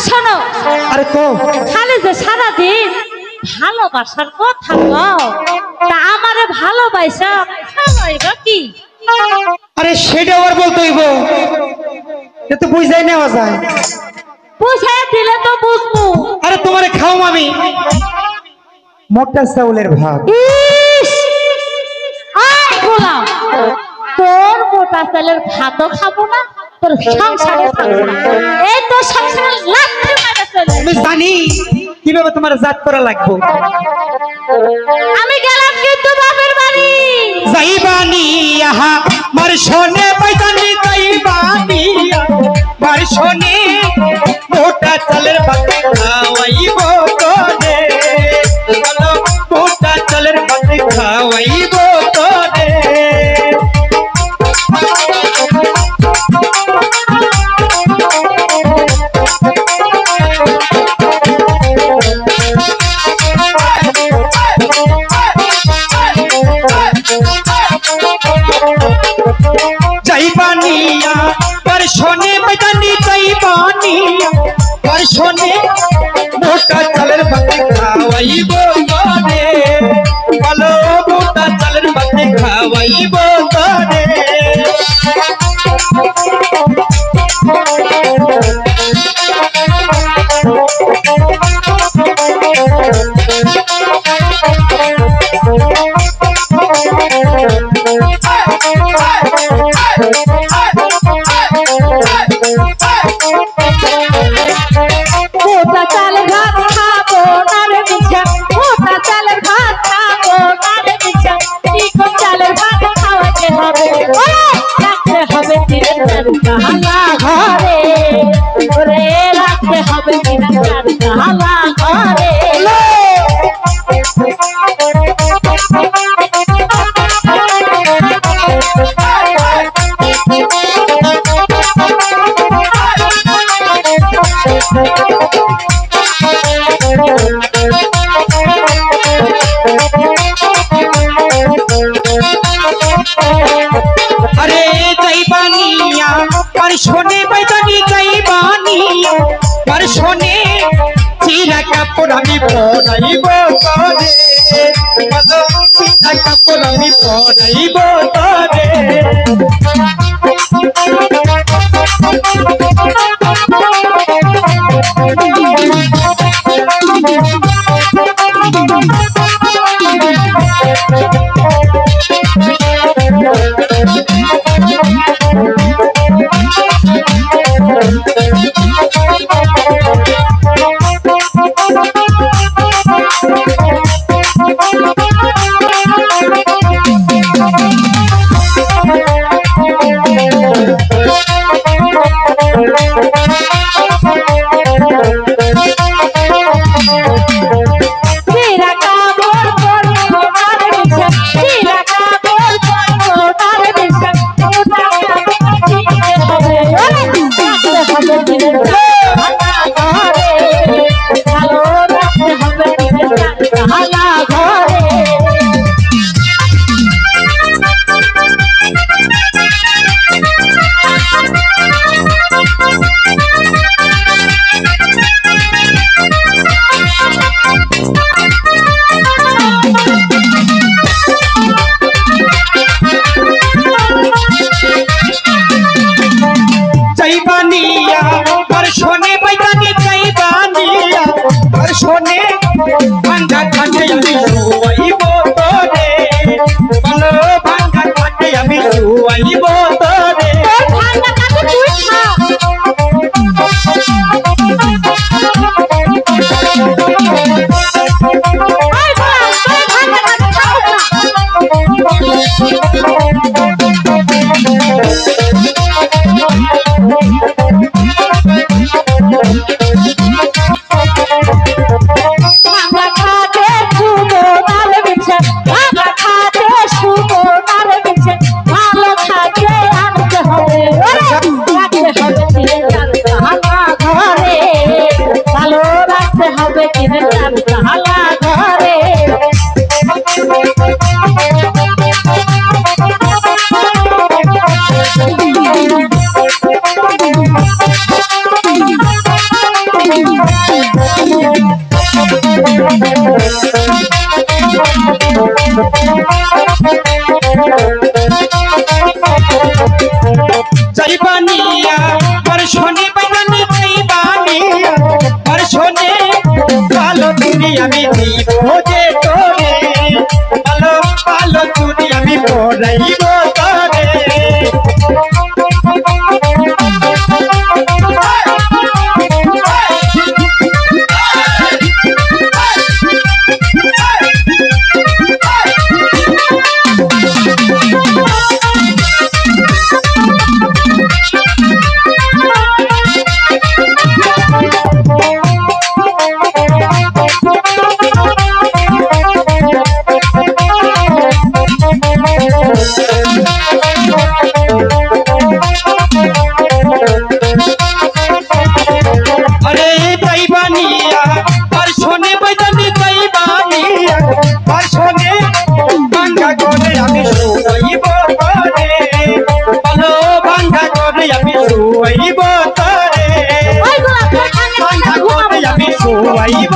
শোনো আরে কো খালি যে সারাদিন ভালোবাসার কথা কও তা আমারে ভালোবাসা খাওয়াইবা কি? আরে সেটা আবার বলতে হইব এ তো বুঝাই নেওয়া যায় বুঝাই দিলে তো বুঝবো আরে তোমারে খাও আমি মোটা চাউলের ভাত ইস আয় গোলাম তোর মোটা চালের ভাতও খাবো না তোর সংসারে থাকবো না এই তো সংসারে লাথি মারা চলে আমি জানি কিভাবে তোমার জাত করা লাগবে আমি গেলাম কিন্তু বাপের বাড়ি যাইবানি আহা মার শোনে বাইতানি যাইবানি মার শোনে মোটা চালের ভাত খাওয়াইব তোরে বলো মোটা চালের ভাত খাওয়াইব তোরে যাইবানিয়া पर सोने बदनी जाइबानिया पर सोने मोटा चलर बते खावाइबो तोरे बोलो मोटा चलर बते खावाइबो तोरे মোটা চালের ভাত খাবো না রে বিছা মোটা চালের ভাত খাবো না রে বিছা চিকন চালের ভাত খাওয়াতে হবে রাখতে হবে তিনের চারটা হালা ঘরে ওরে রাখতে হবে তিনের চারটা হালা ঘরে अरे जाइबानिया पर सोने बैदानी जाइबानिया पर सोने चीरा कपड़ा मी पराइबो तोरे बोलो चीरा कपड़ा मी पराइबो तोरे যাইবানিয়া বর্ষণে বাইদানি যাইবানিয়া বর্ষণে ভালো তুমি আমি দিব যে তোরে ভালো ভালো তুমি আমি পড়াইব তোরে আমি শুয়াইব